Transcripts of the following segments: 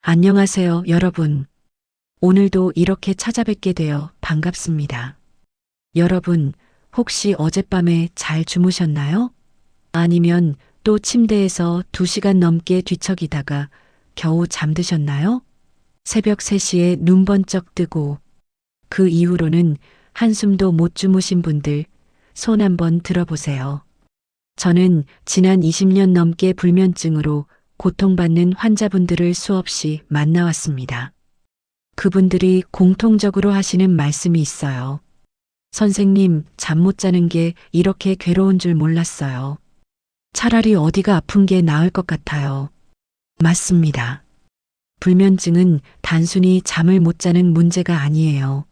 안녕하세요, 여러분. 오늘도 이렇게 찾아뵙게 되어 반갑습니다. 여러분, 혹시 어젯밤에 잘 주무셨나요? 아니면 또 침대에서 2시간 넘게 뒤척이다가 겨우 잠드셨나요? 새벽 3시에 눈 번쩍 뜨고 그 이후로는 한숨도 못 주무신 분들 손 한번 들어보세요. 저는 지난 20년 넘게 불면증으로 고통받는 환자분들을 수없이 만나왔습니다. 그분들이 공통적으로 하시는 말씀이 있어요. 선생님, 잠 못 자는 게 이렇게 괴로운 줄 몰랐어요. 차라리 어디가 아픈 게 나을 것 같아요. 맞습니다. 불면증은 단순히 잠을 못 자는 문제가 아니에요.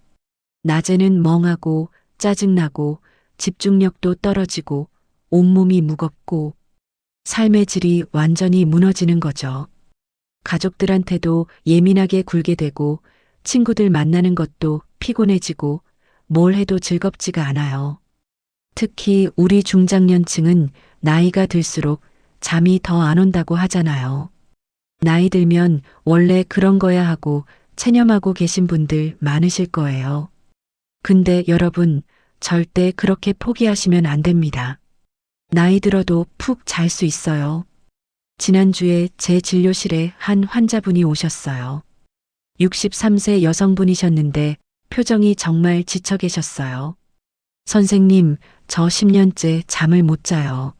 낮에는 멍하고 짜증나고 집중력도 떨어지고 온몸이 무겁고 삶의 질이 완전히 무너지는 거죠. 가족들한테도 예민하게 굴게 되고 친구들 만나는 것도 피곤해지고 뭘 해도 즐겁지가 않아요. 특히 우리 중장년층은 나이가 들수록 잠이 더 안 온다고 하잖아요. 나이 들면 원래 그런 거야 하고 체념하고 계신 분들 많으실 거예요. 근데 여러분, 절대 그렇게 포기하시면 안 됩니다. 나이 들어도 푹 잘 수 있어요. 지난주에 제 진료실에 한 환자분이 오셨어요. 63세 여성분이셨는데 표정이 정말 지쳐 계셨어요. 선생님, 저 10년째 잠을 못 자요.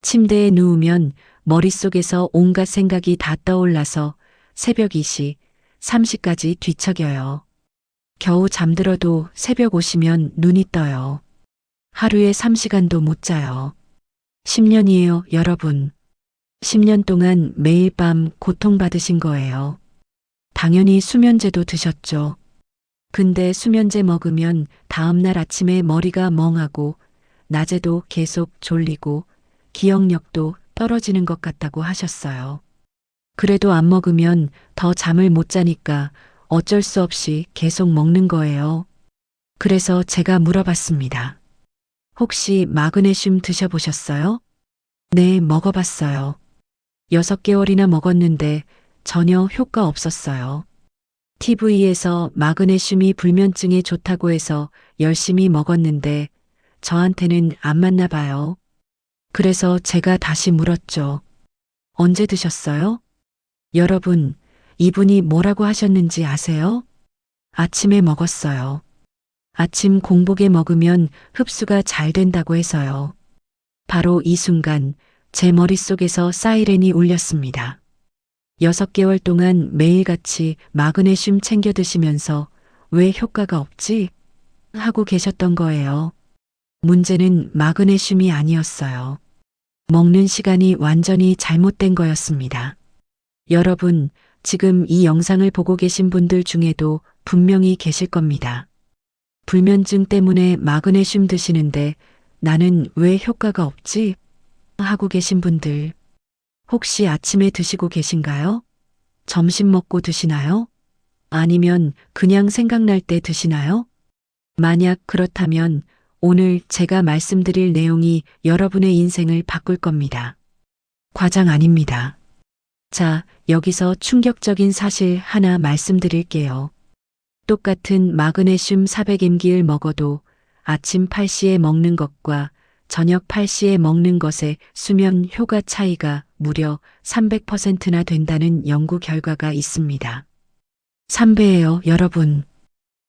침대에 누우면 머릿속에서 온갖 생각이 다 떠올라서 새벽 2시, 3시까지 뒤척여요. 겨우 잠들어도 새벽 오시면 눈이 떠요. 하루에 3시간도 못 자요. 10년이에요, 여러분. 10년 동안 매일 밤 고통받으신 거예요. 당연히 수면제도 드셨죠. 근데 수면제 먹으면 다음날 아침에 머리가 멍하고 낮에도 계속 졸리고 기억력도 떨어지는 것 같다고 하셨어요. 그래도 안 먹으면 더 잠을 못 자니까 어쩔 수 없이 계속 먹는 거예요. 그래서 제가 물어봤습니다. 혹시 마그네슘 드셔보셨어요? 네, 먹어봤어요. 6개월이나 먹었는데 전혀 효과 없었어요. TV에서 마그네슘이 불면증에 좋다고 해서 열심히 먹었는데 저한테는 안 맞나 봐요. 그래서 제가 다시 물었죠. 언제 드셨어요? 여러분, 이분이 뭐라고 하셨는지 아세요? 아침에 먹었어요. 아침 공복에 먹으면 흡수가 잘 된다고 해서요. 바로 이 순간 제 머릿속에서 사이렌이 울렸습니다. 6개월 동안 매일같이 마그네슘 챙겨 드시면서 왜 효과가 없지? 하고 계셨던 거예요. 문제는 마그네슘이 아니었어요. 먹는 시간이 완전히 잘못된 거였습니다. 여러분, 지금 이 영상을 보고 계신 분들 중에도 분명히 계실 겁니다. 불면증 때문에 마그네슘 드시는데 나는 왜 효과가 없지? 하고 계신 분들. 혹시 아침에 드시고 계신가요? 점심 먹고 드시나요? 아니면 그냥 생각날 때 드시나요? 만약 그렇다면 오늘 제가 말씀드릴 내용이 여러분의 인생을 바꿀 겁니다. 과장 아닙니다. 자, 여기서 충격적인 사실 하나 말씀드릴게요. 똑같은 마그네슘 400mg를 먹어도 아침 8시에 먹는 것과 저녁 8시에 먹는 것의 수면 효과 차이가 무려 300%나 된다는 연구 결과가 있습니다. 3배예요, 여러분.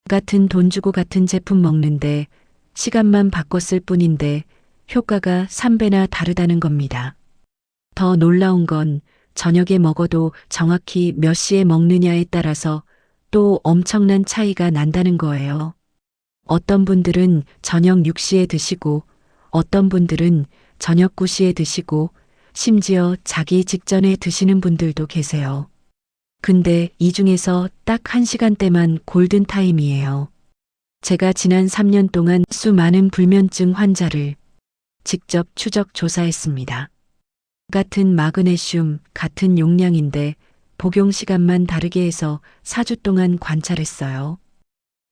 같은 돈 주고 같은 제품 먹는데 시간만 바꿨을 뿐인데 효과가 3배나 다르다는 겁니다. 더 놀라운 건 저녁에 먹어도 정확히 몇 시에 먹느냐에 따라서 또 엄청난 차이가 난다는 거예요. 어떤 분들은 저녁 6시에 드시고 어떤 분들은 저녁 9시에 드시고 심지어 자기 직전에 드시는 분들도 계세요. 근데 이 중에서 딱 1시간대만 골든타임이에요. 제가 지난 3년 동안 수많은 불면증 환자를 직접 추적 조사했습니다. 같은 마그네슘, 같은 용량인데 복용 시간만 다르게 해서 4주 동안 관찰했어요.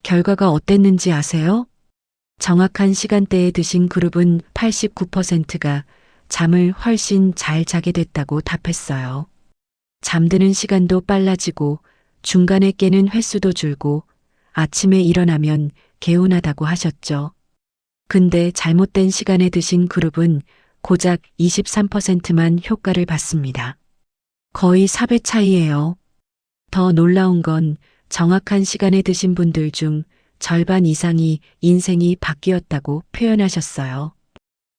결과가 어땠는지 아세요? 정확한 시간대에 드신 그룹은 89%가 잠을 훨씬 잘 자게 됐다고 답했어요. 잠드는 시간도 빨라지고 중간에 깨는 횟수도 줄고 아침에 일어나면 개운하다고 하셨죠. 근데 잘못된 시간에 드신 그룹은 고작 23%만 효과를 봤습니다. 거의 4배 차이예요. 더 놀라운 건 정확한 시간에 드신 분들 중 절반 이상이 인생이 바뀌었다고 표현하셨어요.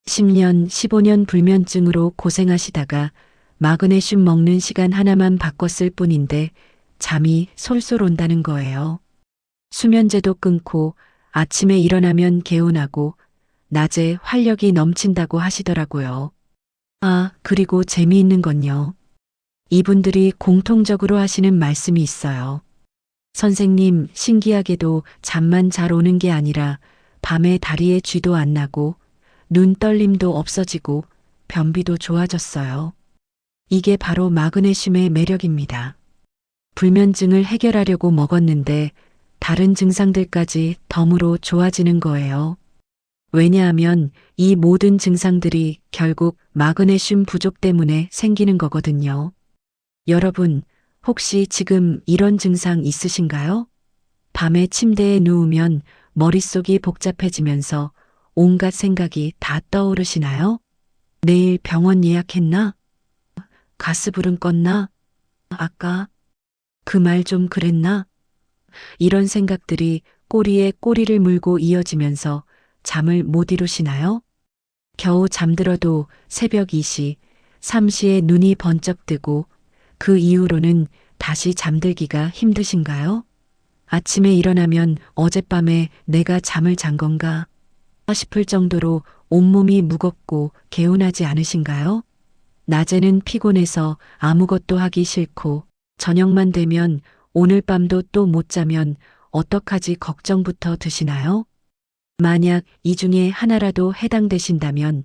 10년, 15년 불면증으로 고생하시다가 마그네슘 먹는 시간 하나만 바꿨을 뿐인데 잠이 솔솔 온다는 거예요. 수면제도 끊고 아침에 일어나면 개운하고 낮에 활력이 넘친다고 하시더라고요. 아, 그리고 재미있는 건요. 이분들이 공통적으로 하시는 말씀이 있어요. 선생님, 신기하게도 잠만 잘 오는 게 아니라 밤에 다리에 쥐도 안 나고 눈 떨림도 없어지고 변비도 좋아졌어요. 이게 바로 마그네슘의 매력입니다. 불면증을 해결하려고 먹었는데 다른 증상들까지 덤으로 좋아지는 거예요. 왜냐하면 이 모든 증상들이 결국 마그네슘 부족 때문에 생기는 거거든요. 여러분, 혹시 지금 이런 증상 있으신가요? 밤에 침대에 누우면 머릿속이 복잡해지면서 온갖 생각이 다 떠오르시나요? 내일 병원 예약했나? 가스불은 껐나? 아까 그 말 좀 그랬나? 이런 생각들이 꼬리에 꼬리를 물고 이어지면서 잠을 못 이루시나요? 겨우 잠들어도 새벽 2시, 3시에 눈이 번쩍 뜨고 그 이후로는 다시 잠들기가 힘드신가요? 아침에 일어나면 어젯밤에 내가 잠을 잔 건가 싶을 정도로 온몸이 무겁고 개운하지 않으신가요? 낮에는 피곤해서 아무것도 하기 싫고 저녁만 되면 오늘 밤도 또 못 자면 어떡하지 걱정부터 드시나요? 만약 이 중에 하나라도 해당되신다면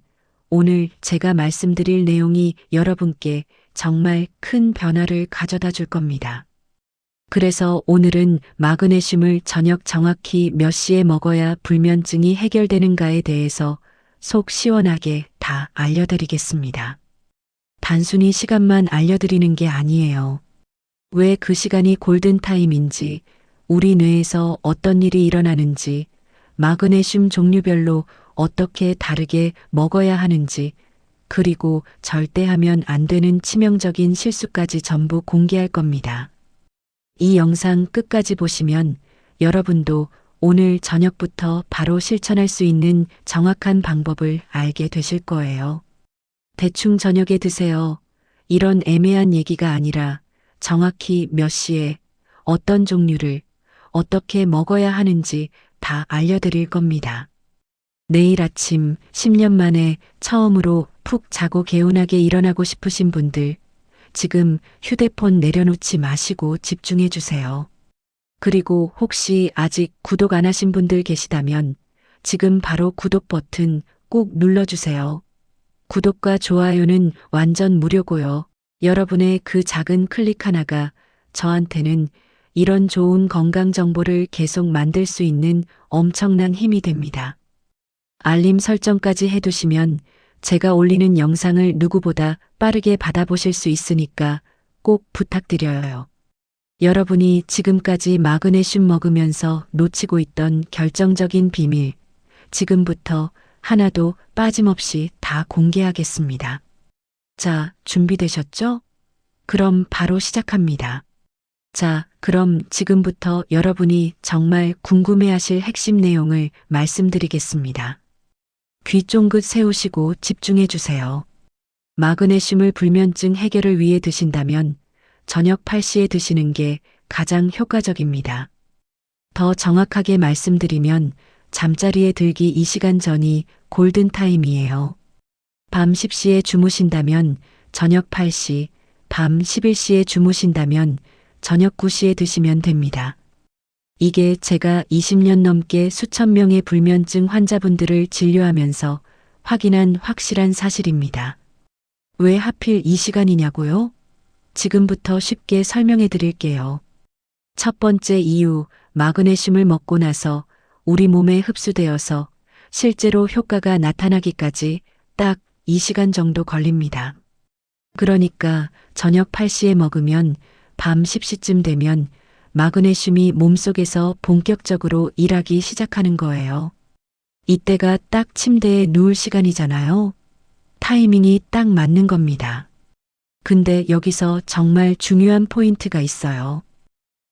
오늘 제가 말씀드릴 내용이 여러분께 정말 큰 변화를 가져다 줄 겁니다. 그래서 오늘은 마그네슘을 저녁 정확히 몇 시에 먹어야 불면증이 해결되는가에 대해서 속 시원하게 다 알려드리겠습니다. 단순히 시간만 알려드리는 게 아니에요. 왜 그 시간이 골든타임인지, 우리 뇌에서 어떤 일이 일어나는지, 마그네슘 종류별로 어떻게 다르게 먹어야 하는지, 그리고 절대 하면 안 되는 치명적인 실수까지 전부 공개할 겁니다. 이 영상 끝까지 보시면 여러분도 오늘 저녁부터 바로 실천할 수 있는 정확한 방법을 알게 되실 거예요. 대충 저녁에 드세요. 이런 애매한 얘기가 아니라 정확히 몇 시에 어떤 종류를 어떻게 먹어야 하는지 다 알려드릴 겁니다. 내일 아침 10년 만에 처음으로 푹 자고 개운하게 일어나고 싶으신 분들, 지금 휴대폰 내려놓지 마시고 집중해 주세요. 그리고 혹시 아직 구독 안 하신 분들 계시다면 지금 바로 구독 버튼 꼭 눌러주세요. 구독과 좋아요는 완전 무료고요. 여러분의 그 작은 클릭 하나가 저한테는 이런 좋은 건강 정보를 계속 만들 수 있는 엄청난 힘이 됩니다. 알림 설정까지 해두시면 제가 올리는 영상을 누구보다 빠르게 받아보실 수 있으니까 꼭 부탁드려요. 여러분이 지금까지 마그네슘 먹으면서 놓치고 있던 결정적인 비밀, 지금부터 하나도 빠짐없이 다 공개하겠습니다. 자, 준비되셨죠? 그럼 바로 시작합니다. 자, 그럼 지금부터 여러분이 정말 궁금해하실 핵심 내용을 말씀드리겠습니다. 귀 쫑긋 세우시고 집중해 주세요. 마그네슘을 불면증 해결을 위해 드신다면 저녁 8시에 드시는 게 가장 효과적입니다. 더 정확하게 말씀드리면 잠자리에 들기 2시간 전이 골든타임이에요. 밤 10시에 주무신다면 저녁 8시, 밤 11시에 주무신다면 저녁 9시에 드시면 됩니다. 이게 제가 20년 넘게 수천 명의 불면증 환자분들을 진료하면서 확인한 확실한 사실입니다. 왜 하필 이 시간이냐고요? 지금부터 쉽게 설명해 드릴게요. 첫 번째 이유, 마그네슘을 먹고 나서 우리 몸에 흡수되어서 실제로 효과가 나타나기까지 딱 2시간 정도 걸립니다. 그러니까 저녁 8시에 먹으면 밤 10시쯤 되면 마그네슘이 몸속에서 본격적으로 일하기 시작하는 거예요. 이때가 딱 침대에 누울 시간이잖아요. 타이밍이 딱 맞는 겁니다. 근데 여기서 정말 중요한 포인트가 있어요.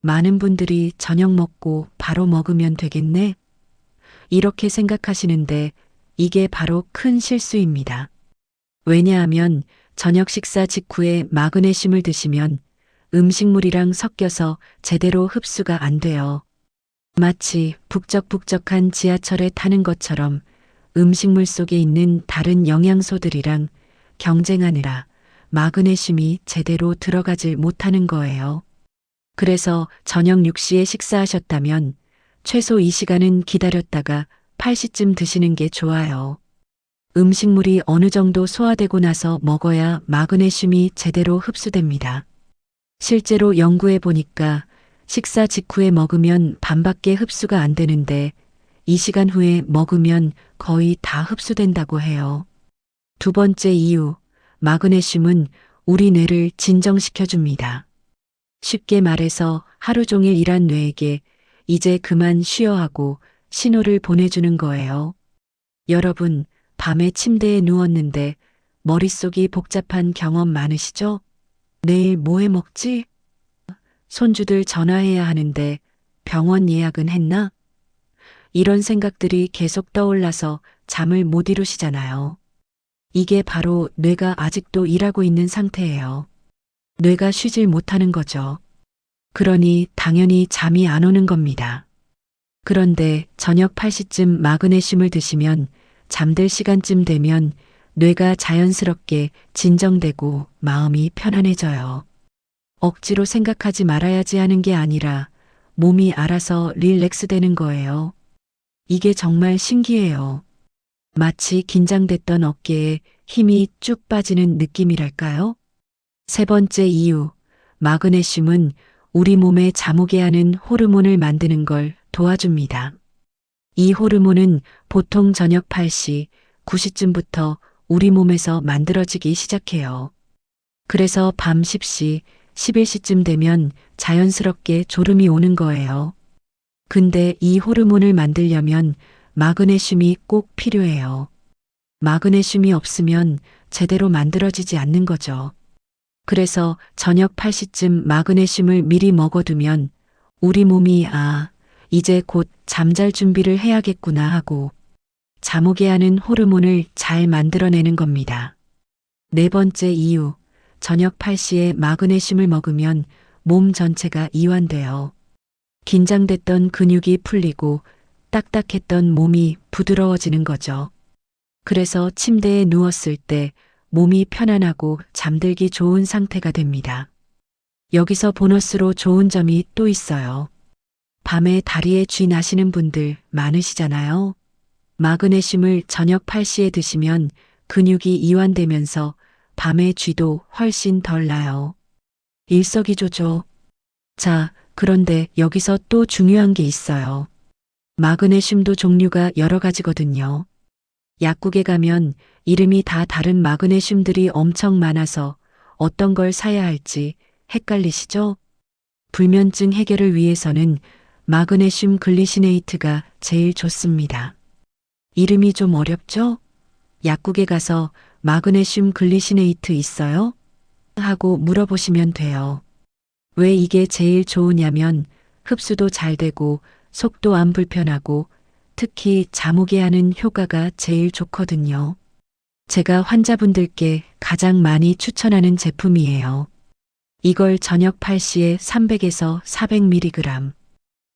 많은 분들이 저녁 먹고 바로 먹으면 되겠네? 이렇게 생각하시는데 이게 바로 큰 실수입니다. 왜냐하면 저녁 식사 직후에 마그네슘을 드시면 음식물이랑 섞여서 제대로 흡수가 안 돼요. 마치 북적북적한 지하철에 타는 것처럼 음식물 속에 있는 다른 영양소들이랑 경쟁하느라 마그네슘이 제대로 들어가질 못하는 거예요. 그래서 저녁 6시에 식사하셨다면 최소 2시간은 기다렸다가 8시쯤 드시는 게 좋아요. 음식물이 어느 정도 소화되고 나서 먹어야 마그네슘이 제대로 흡수됩니다. 실제로 연구해 보니까 식사 직후에 먹으면 반밖에 흡수가 안 되는데 2시간 후에 먹으면 거의 다 흡수된다고 해요. 두 번째 이유, 마그네슘은 우리 뇌를 진정시켜 줍니다. 쉽게 말해서 하루 종일 일한 뇌에게 이제 그만 쉬어 하고 신호를 보내주는 거예요. 여러분, 밤에 침대에 누웠는데 머릿속이 복잡한 경험 많으시죠? 내일 뭐 해 먹지? 손주들 전화해야 하는데 병원 예약은 했나? 이런 생각들이 계속 떠올라서 잠을 못 이루시잖아요. 이게 바로 뇌가 아직도 일하고 있는 상태예요. 뇌가 쉬질 못하는 거죠. 그러니 당연히 잠이 안 오는 겁니다. 그런데 저녁 8시쯤 마그네슘을 드시면 잠들 시간쯤 되면 뇌가 자연스럽게 진정되고 마음이 편안해져요. 억지로 생각하지 말아야지 하는 게 아니라 몸이 알아서 릴렉스 되는 거예요. 이게 정말 신기해요. 마치 긴장됐던 어깨에 힘이 쭉 빠지는 느낌이랄까요? 세 번째 이유, 마그네슘은 우리 몸에 잠오게 하는 호르몬을 만드는 걸 도와줍니다. 이 호르몬은 보통 저녁 8시, 9시쯤부터 우리 몸에서 만들어지기 시작해요. 그래서 밤 10시, 11시쯤 되면 자연스럽게 졸음이 오는 거예요. 근데 이 호르몬을 만들려면 마그네슘이 꼭 필요해요. 마그네슘이 없으면 제대로 만들어지지 않는 거죠. 그래서 저녁 8시쯤 마그네슘을 미리 먹어두면 우리 몸이 이제 곧 잠잘 준비를 해야겠구나 하고 잠오게 하는 호르몬을 잘 만들어내는 겁니다. 네 번째 이유, 저녁 8시에 마그네슘을 먹으면 몸 전체가 이완돼요. 긴장됐던 근육이 풀리고 딱딱했던 몸이 부드러워지는 거죠. 그래서 침대에 누웠을 때 몸이 편안하고 잠들기 좋은 상태가 됩니다. 여기서 보너스로 좋은 점이 또 있어요. 밤에 다리에 쥐 나시는 분들 많으시잖아요. 마그네슘을 저녁 8시에 드시면 근육이 이완되면서 밤에 쥐도 훨씬 덜 나요. 일석이조죠. 자, 그런데 여기서 또 중요한 게 있어요. 마그네슘도 종류가 여러 가지거든요. 약국에 가면 이름이 다 다른 마그네슘들이 엄청 많아서 어떤 걸 사야 할지 헷갈리시죠? 불면증 해결을 위해서는 마그네슘 글리시네이트가 제일 좋습니다. 이름이 좀 어렵죠? 약국에 가서 마그네슘 글리시네이트 있어요? 하고 물어보시면 돼요. 왜 이게 제일 좋으냐면 흡수도 잘 되고 속도 안 불편하고 특히 잠오게 하는 효과가 제일 좋거든요. 제가 환자분들께 가장 많이 추천하는 제품이에요. 이걸 저녁 8시에 300에서 400mg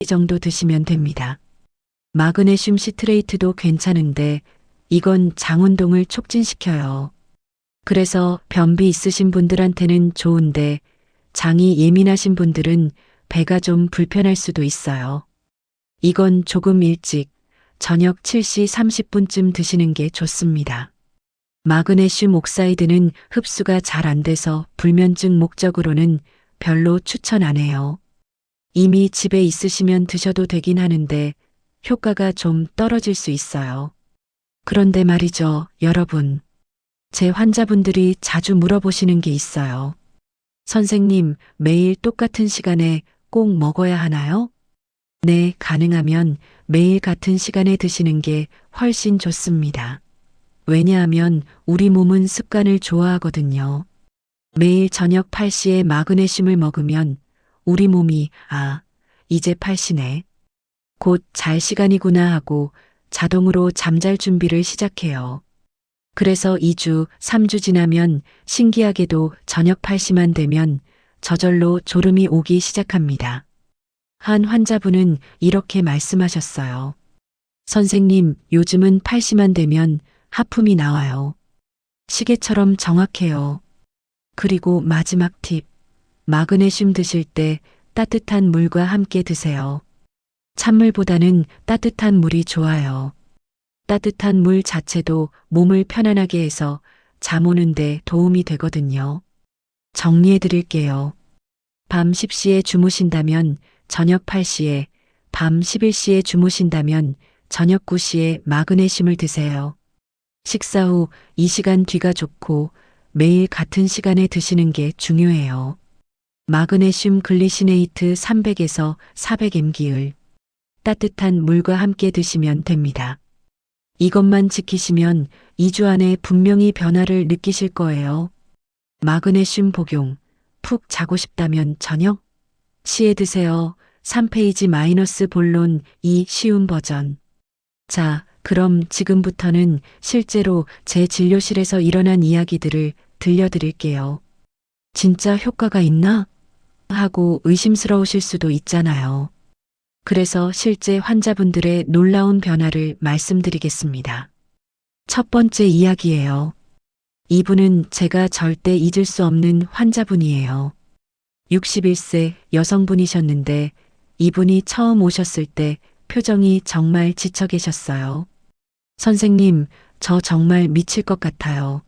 이 정도 드시면 됩니다. 마그네슘 시트레이트도 괜찮은데 이건 장 운동을 촉진시켜요. 그래서 변비 있으신 분들한테는 좋은데 장이 예민하신 분들은 배가 좀 불편할 수도 있어요. 이건 조금 일찍 저녁 7시 30분쯤 드시는 게 좋습니다. 마그네슘 옥사이드는 흡수가 잘 안 돼서 불면증 목적으로는 별로 추천 안 해요. 이미 집에 있으시면 드셔도 되긴 하는데 효과가 좀 떨어질 수 있어요. 그런데 말이죠, 여러분. 제 환자분들이 자주 물어보시는 게 있어요. 선생님, 매일 똑같은 시간에 꼭 먹어야 하나요? 네, 가능하면 매일 같은 시간에 드시는 게 훨씬 좋습니다. 왜냐하면 우리 몸은 습관을 좋아하거든요. 매일 저녁 8시에 마그네슘을 먹으면 우리 몸이 이제 8시네. 곧 잘 시간이구나 하고 자동으로 잠잘 준비를 시작해요. 그래서 2주, 3주 지나면 신기하게도 저녁 8시만 되면 저절로 졸음이 오기 시작합니다. 한 환자분은 이렇게 말씀하셨어요. 선생님, 요즘은 8시만 되면 하품이 나와요. 시계처럼 정확해요. 그리고 마지막 팁. 마그네슘 드실 때 따뜻한 물과 함께 드세요. 찬물보다는 따뜻한 물이 좋아요. 따뜻한 물 자체도 몸을 편안하게 해서 잠 오는데 도움이 되거든요. 정리해 드릴게요. 밤 10시에 주무신다면 저녁 8시에, 밤 11시에 주무신다면 저녁 9시에 마그네슘을 드세요. 식사 후 2시간 뒤가 좋고 매일 같은 시간에 드시는 게 중요해요. 마그네슘 글리시네이트 300에서 400mg을 따뜻한 물과 함께 드시면 됩니다. 이것만 지키시면 2주 안에 분명히 변화를 느끼실 거예요. 마그네슘 복용. 푹 자고 싶다면 저녁 시에 드세요. 3페이지 마이너스 본론 2 쉬운 버전. 자, 그럼 지금부터는 실제로 제 진료실에서 일어난 이야기들을 들려드릴게요. 진짜 효과가 있나? 하고 의심스러우실 수도 있잖아요. 그래서 실제 환자분들의 놀라운 변화를 말씀드리겠습니다. 첫 번째 이야기예요. 이분은 제가 절대 잊을 수 없는 환자분이에요. 61세 여성분이셨는데 이분이 처음 오셨을 때 표정이 정말 지쳐 계셨어요. 선생님, 저 정말 미칠 것 같아요.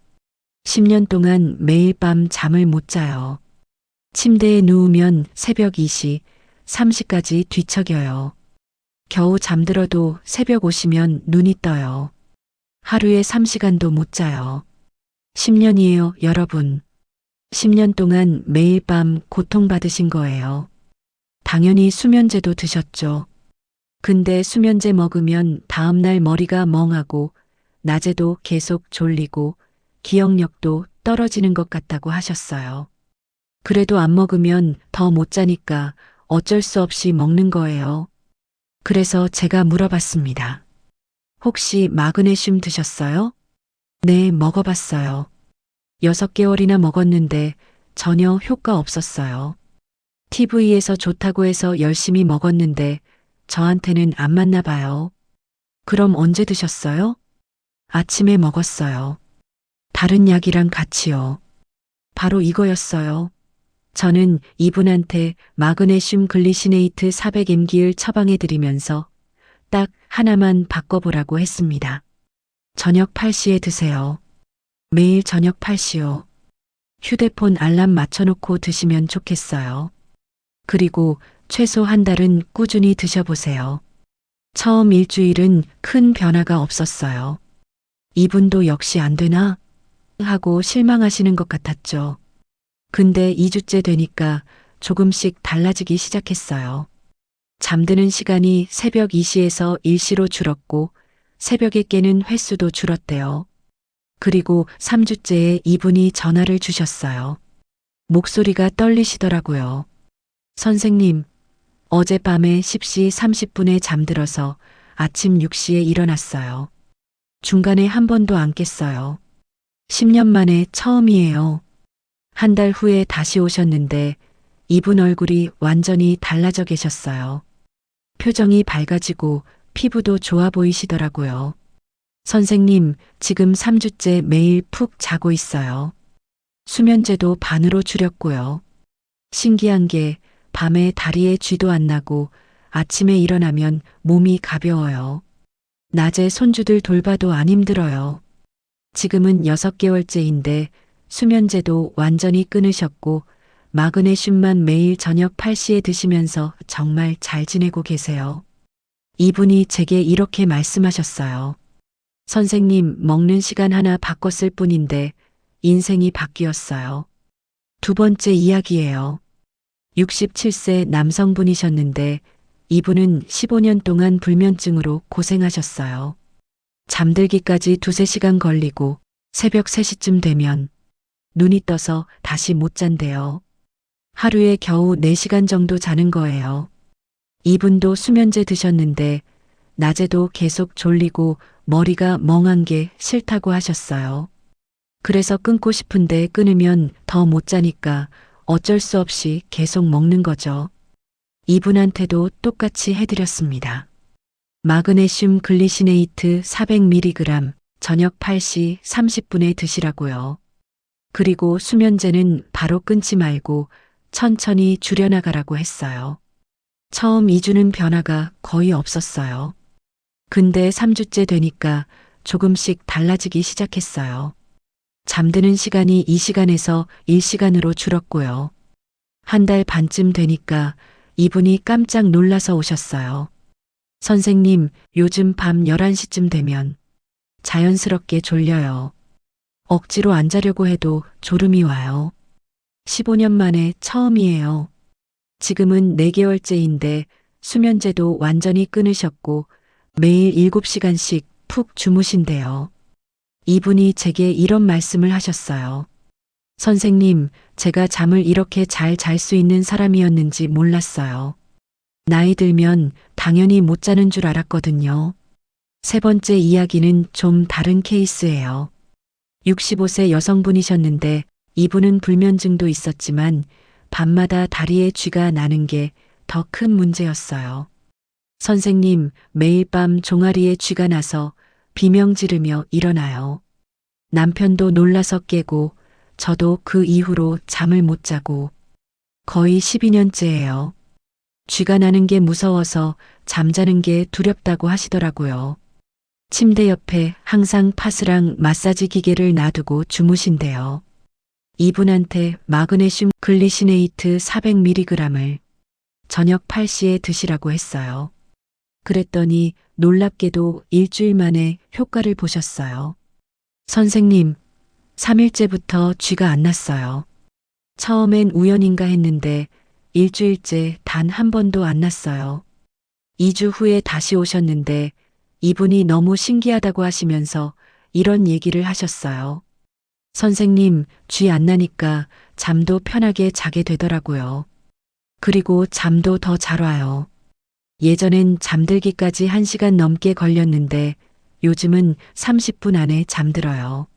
10년 동안 매일 밤 잠을 못 자요. 침대에 누우면 새벽 2시, 3시까지 뒤척여요. 겨우 잠들어도 새벽 오시면 눈이 떠요. 하루에 3시간도 못 자요. 10년이에요, 여러분. 10년 동안 매일 밤 고통받으신 거예요. 당연히 수면제도 드셨죠. 근데 수면제 먹으면 다음날 머리가 멍하고 낮에도 계속 졸리고 기억력도 떨어지는 것 같다고 하셨어요. 그래도 안 먹으면 더 못 자니까 어쩔 수 없이 먹는 거예요. 그래서 제가 물어봤습니다. 혹시 마그네슘 드셨어요? 네, 먹어봤어요. 6개월이나 먹었는데 전혀 효과 없었어요. TV에서 좋다고 해서 열심히 먹었는데 저한테는 안 맞나 봐요. 그럼 언제 드셨어요? 아침에 먹었어요. 다른 약이랑 같이요. 바로 이거였어요. 저는 이분한테 마그네슘 글리시네이트 400mg를 처방해 드리면서 딱 하나만 바꿔보라고 했습니다. 저녁 8시에 드세요. 매일 저녁 8시요. 휴대폰 알람 맞춰놓고 드시면 좋겠어요. 그리고 최소 한 달은 꾸준히 드셔보세요. 처음 일주일은 큰 변화가 없었어요. 이분도 역시 안 되나? 하고 실망하시는 것 같았죠. 근데 2주째 되니까 조금씩 달라지기 시작했어요. 잠드는 시간이 새벽 2시에서 1시로 줄었고 새벽에 깨는 횟수도 줄었대요. 그리고 3주째에 이분이 전화를 주셨어요. 목소리가 떨리시더라고요. 선생님, 어젯밤에 10시 30분에 잠들어서 아침 6시에 일어났어요. 중간에 한 번도 안 깼어요. 10년 만에 처음이에요. 한 달 후에 다시 오셨는데 이분 얼굴이 완전히 달라져 계셨어요. 표정이 밝아지고 피부도 좋아 보이시더라고요. 선생님, 지금 3주째 매일 푹 자고 있어요. 수면제도 반으로 줄였고요. 신기한 게 밤에 다리에 쥐도 안 나고 아침에 일어나면 몸이 가벼워요. 낮에 손주들 돌봐도 안 힘들어요. 지금은 6개월째인데 수면제도 완전히 끊으셨고 마그네슘만 매일 저녁 8시에 드시면서 정말 잘 지내고 계세요. 이분이 제게 이렇게 말씀하셨어요. 선생님, 먹는 시간 하나 바꿨을 뿐인데 인생이 바뀌었어요. 두 번째 이야기예요. 67세 남성분이셨는데 이분은 15년 동안 불면증으로 고생하셨어요. 잠들기까지 두세 시간 걸리고 새벽 3시쯤 되면 눈이 떠서 다시 못 잔대요. 하루에 겨우 4시간 정도 자는 거예요. 이분도 수면제 드셨는데 낮에도 계속 졸리고 머리가 멍한 게 싫다고 하셨어요. 그래서 끊고 싶은데 끊으면 더 못 자니까 어쩔 수 없이 계속 먹는 거죠. 이분한테도 똑같이 해드렸습니다. 마그네슘 글리시네이트 400mg 저녁 8시 30분에 드시라고요. 그리고 수면제는 바로 끊지 말고 천천히 줄여나가라고 했어요. 처음 2주는 변화가 거의 없었어요. 근데 3주째 되니까 조금씩 달라지기 시작했어요. 잠드는 시간이 2시간에서 1시간으로 줄었고요. 한 달 반쯤 되니까 이분이 깜짝 놀라서 오셨어요. 선생님, 요즘 밤 11시쯤 되면 자연스럽게 졸려요. 억지로 안 자려고 해도 졸음이 와요. 15년 만에 처음이에요. 지금은 4개월째인데 수면제도 완전히 끊으셨고 매일 7시간씩 푹 주무신대요. 이분이 제게 이런 말씀을 하셨어요. 선생님, 제가 잠을 이렇게 잘 잘 수 있는 사람이었는지 몰랐어요. 나이 들면 당연히 못 자는 줄 알았거든요. 세 번째 이야기는 좀 다른 케이스예요. 65세 여성분이셨는데 이분은 불면증도 있었지만 밤마다 다리에 쥐가 나는 게 더 큰 문제였어요. 선생님, 매일 밤 종아리에 쥐가 나서 비명 지르며 일어나요. 남편도 놀라서 깨고 저도 그 이후로 잠을 못 자고 거의 12년째예요. 쥐가 나는 게 무서워서 잠자는 게 두렵다고 하시더라고요. 침대 옆에 항상 파스랑 마사지 기계를 놔두고 주무신대요. 이분한테 마그네슘 글리시네이트 400mg을 저녁 8시에 드시라고 했어요. 그랬더니 놀랍게도 일주일 만에 효과를 보셨어요. 선생님, 3일째부터 쥐가 안 났어요. 처음엔 우연인가 했는데 일주일째 단 한 번도 안 났어요. 2주 후에 다시 오셨는데 이분이 너무 신기하다고 하시면서 이런 얘기를 하셨어요. 선생님, 쥐 안 나니까 잠도 편하게 자게 되더라고요. 그리고 잠도 더 잘 와요. 예전엔 잠들기까지 1시간 넘게 걸렸는데 요즘은 30분 안에 잠들어요.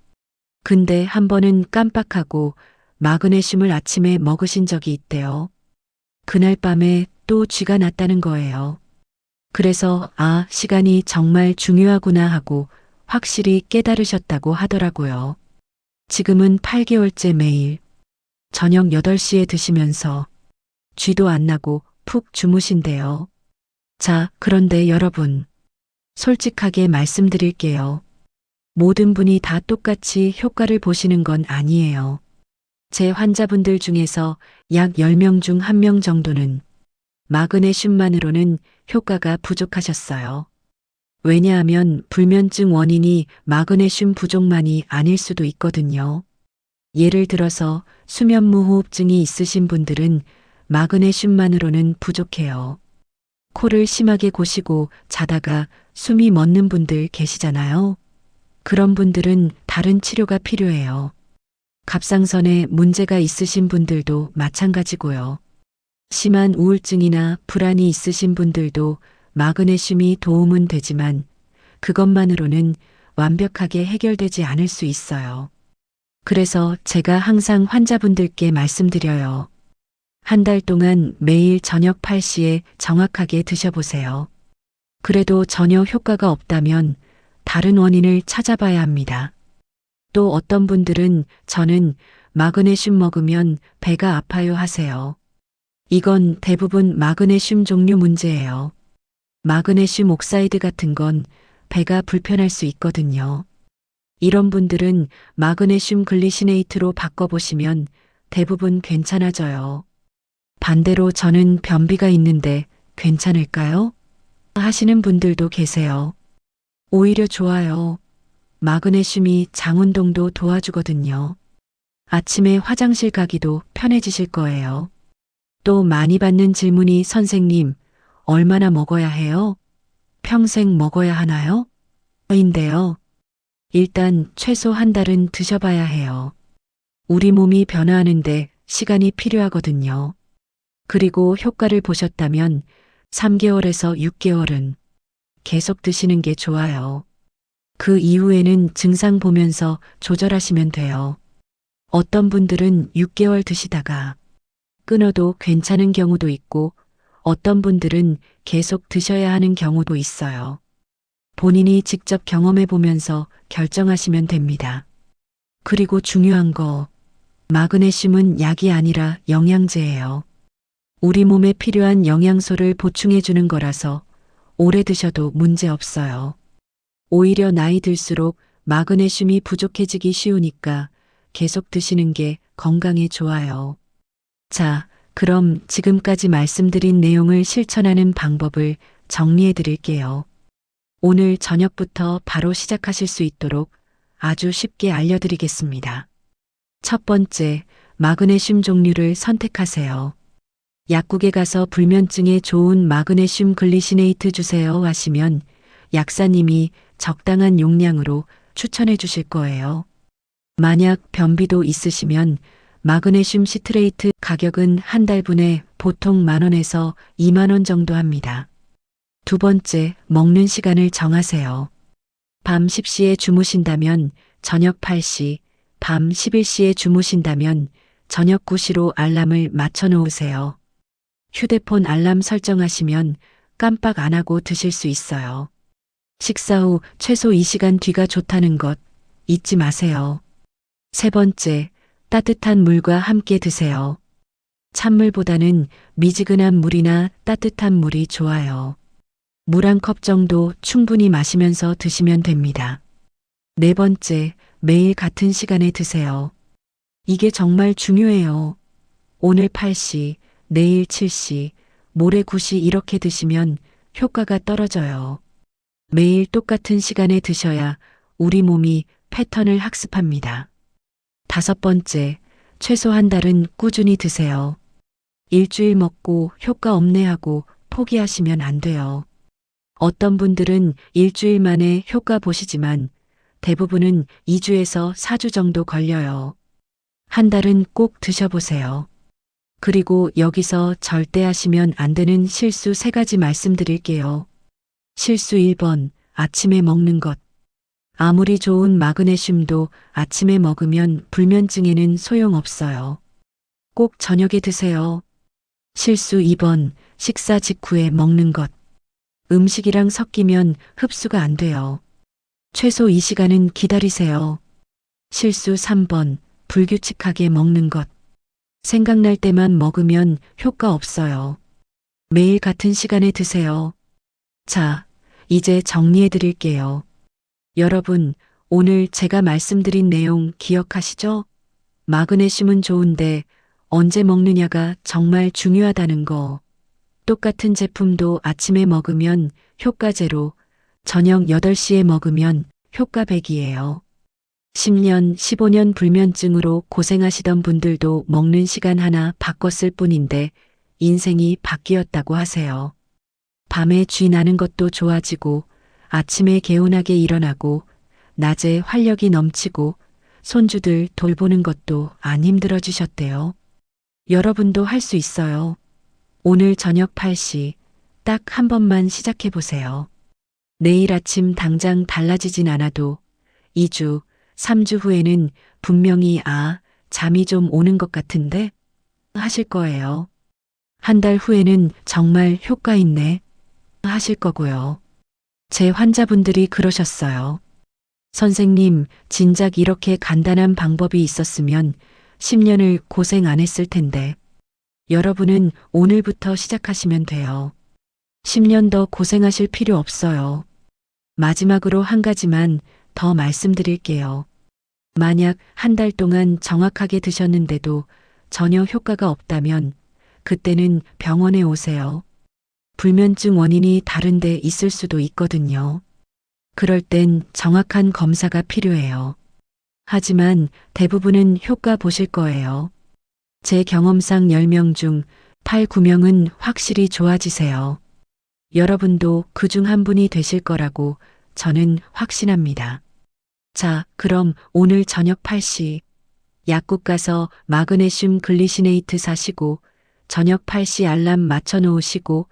근데 한 번은 깜빡하고 마그네슘을 아침에 먹으신 적이 있대요. 그날 밤에 또 쥐가 났다는 거예요. 그래서 시간이 정말 중요하구나 하고 확실히 깨달으셨다고 하더라고요. 지금은 8개월째 매일 저녁 8시에 드시면서 쥐도 안 나고 푹 주무신대요. 자, 그런데 여러분, 솔직하게 말씀드릴게요. 모든 분이 다 똑같이 효과를 보시는 건 아니에요. 제 환자분들 중에서 약 10명 중 1명 정도는 마그네슘만으로는 효과가 부족하셨어요. 왜냐하면 불면증 원인이 마그네슘 부족만이 아닐 수도 있거든요. 예를 들어서 수면무호흡증이 있으신 분들은 마그네슘만으로는 부족해요. 코를 심하게 고시고 자다가 숨이 멎는 분들 계시잖아요. 그런 분들은 다른 치료가 필요해요. 갑상선에 문제가 있으신 분들도 마찬가지고요. 심한 우울증이나 불안이 있으신 분들도 마그네슘이 도움은 되지만 그것만으로는 완벽하게 해결되지 않을 수 있어요. 그래서 제가 항상 환자분들께 말씀드려요. 한 달 동안 매일 저녁 8시에 정확하게 드셔보세요. 그래도 전혀 효과가 없다면 다른 원인을 찾아봐야 합니다. 또 어떤 분들은 저는 마그네슘 먹으면 배가 아파요 하세요. 이건 대부분 마그네슘 종류 문제예요. 마그네슘 옥사이드 같은 건 배가 불편할 수 있거든요. 이런 분들은 마그네슘 글리시네이트로 바꿔보시면 대부분 괜찮아져요. 반대로 저는 변비가 있는데 괜찮을까요? 하시는 분들도 계세요. 오히려 좋아요. 마그네슘이 장 운동도 도와주거든요. 아침에 화장실 가기도 편해지실 거예요. 또 많이 받는 질문이 선생님, 얼마나 먹어야 해요? 평생 먹어야 하나요? 인데요. 일단 최소 한 달은 드셔봐야 해요. 우리 몸이 변화하는데 시간이 필요하거든요. 그리고 효과를 보셨다면 3개월에서 6개월은 계속 드시는 게 좋아요. 그 이후에는 증상 보면서 조절하시면 돼요. 어떤 분들은 6개월 드시다가 끊어도 괜찮은 경우도 있고 어떤 분들은 계속 드셔야 하는 경우도 있어요. 본인이 직접 경험해 보면서 결정하시면 됩니다. 그리고 중요한 거, 마그네슘은 약이 아니라 영양제예요. 우리 몸에 필요한 영양소를 보충해 주는 거라서 오래 드셔도 문제 없어요. 오히려 나이 들수록 마그네슘이 부족해지기 쉬우니까 계속 드시는 게 건강에 좋아요. 자, 그럼 지금까지 말씀드린 내용을 실천하는 방법을 정리해 드릴게요. 오늘 저녁부터 바로 시작하실 수 있도록 아주 쉽게 알려드리겠습니다. 첫 번째, 마그네슘 종류를 선택하세요. 약국에 가서 불면증에 좋은 마그네슘 글리시네이트 주세요 하시면 약사님이 적당한 용량으로 추천해 주실 거예요. 만약 변비도 있으시면 마그네슘 시트레이트 가격은 한 달분에 보통 10,000원에서 20,000원 정도 합니다. 두 번째, 먹는 시간을 정하세요. 밤 10시에 주무신다면 저녁 8시, 밤 11시에 주무신다면 저녁 9시로 알람을 맞춰 놓으세요. 휴대폰 알람 설정하시면 깜빡 안 하고 드실 수 있어요. 식사 후 최소 2시간 뒤가 좋다는 것 잊지 마세요. 세 번째, 따뜻한 물과 함께 드세요. 찬물보다는 미지근한 물이나 따뜻한 물이 좋아요. 물 한 컵 정도 충분히 마시면서 드시면 됩니다. 네 번째, 매일 같은 시간에 드세요. 이게 정말 중요해요. 오늘 8시, 내일 7시, 모레 9시 이렇게 드시면 효과가 떨어져요. 매일 똑같은 시간에 드셔야 우리 몸이 패턴을 학습합니다. 다섯 번째, 최소 한 달은 꾸준히 드세요. 일주일 먹고 효과 없네 하고 포기하시면 안 돼요. 어떤 분들은 일주일 만에 효과 보시지만 대부분은 2주에서 4주 정도 걸려요. 한 달은 꼭 드셔보세요. 그리고 여기서 절대 하시면 안 되는 실수 3가지 말씀드릴게요. 실수 1번, 아침에 먹는 것. 아무리 좋은 마그네슘도 아침에 먹으면 불면증에는 소용없어요. 꼭 저녁에 드세요. 실수 2번, 식사 직후에 먹는 것. 음식이랑 섞이면 흡수가 안 돼요. 최소 2시간은 기다리세요. 실수 3번, 불규칙하게 먹는 것. 생각날 때만 먹으면 효과 없어요. 매일 같은 시간에 드세요. 자, 이제 정리해 드릴게요. 여러분, 오늘 제가 말씀드린 내용 기억하시죠? 마그네슘은 좋은데 언제 먹느냐가 정말 중요하다는 거. 똑같은 제품도 아침에 먹으면 효과 제로, 저녁 8시에 먹으면 효과 100이에요. 10년, 15년 불면증으로 고생하시던 분들도 먹는 시간 하나 바꿨을 뿐인데 인생이 바뀌었다고 하세요. 밤에 쥐 나는 것도 좋아지고 아침에 개운하게 일어나고 낮에 활력이 넘치고 손주들 돌보는 것도 안 힘들어지셨대요. 여러분도 할 수 있어요. 오늘 저녁 8시 딱 한 번만 시작해 보세요. 내일 아침 당장 달라지진 않아도 2주, 3주 후에는 분명히 잠이 좀 오는 것 같은데 하실 거예요. 한 달 후에는 정말 효과 있네 하실 거고요. 제 환자분들이 그러셨어요. 선생님, 진작 이렇게 간단한 방법이 있었으면 10년을 고생 안 했을 텐데. 여러분은 오늘부터 시작하시면 돼요. 10년 더 고생하실 필요 없어요. 마지막으로 한 가지만 더 말씀드릴게요. 만약 한 달 동안 정확하게 드셨는데도 전혀 효과가 없다면 그때는 병원에 오세요. 불면증 원인이 다른 데 있을 수도 있거든요. 그럴 땐 정확한 검사가 필요해요. 하지만 대부분은 효과 보실 거예요. 제 경험상 10명 중 8, 9명은 확실히 좋아지세요. 여러분도 그 중 한 분이 되실 거라고 저는 확신합니다. 자, 그럼 오늘 저녁 8시 약국 가서 마그네슘 글리시네이트 사시고 저녁 8시 알람 맞춰 놓으시고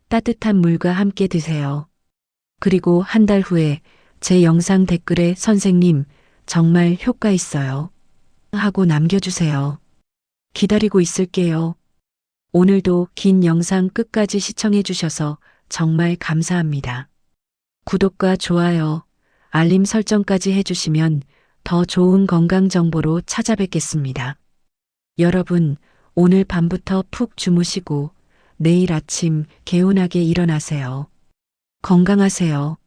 따뜻한 물과 함께 드세요. 그리고 한 달 후에 제 영상 댓글에 선생님, 정말 효과 있어요. 하고 남겨주세요. 기다리고 있을게요. 오늘도 긴 영상 끝까지 시청해 주셔서 정말 감사합니다. 구독과 좋아요, 알림 설정까지 해주시면 더 좋은 건강 정보로 찾아뵙겠습니다. 여러분, 오늘 밤부터 푹 주무시고 내일 아침 개운하게 일어나세요. 건강하세요.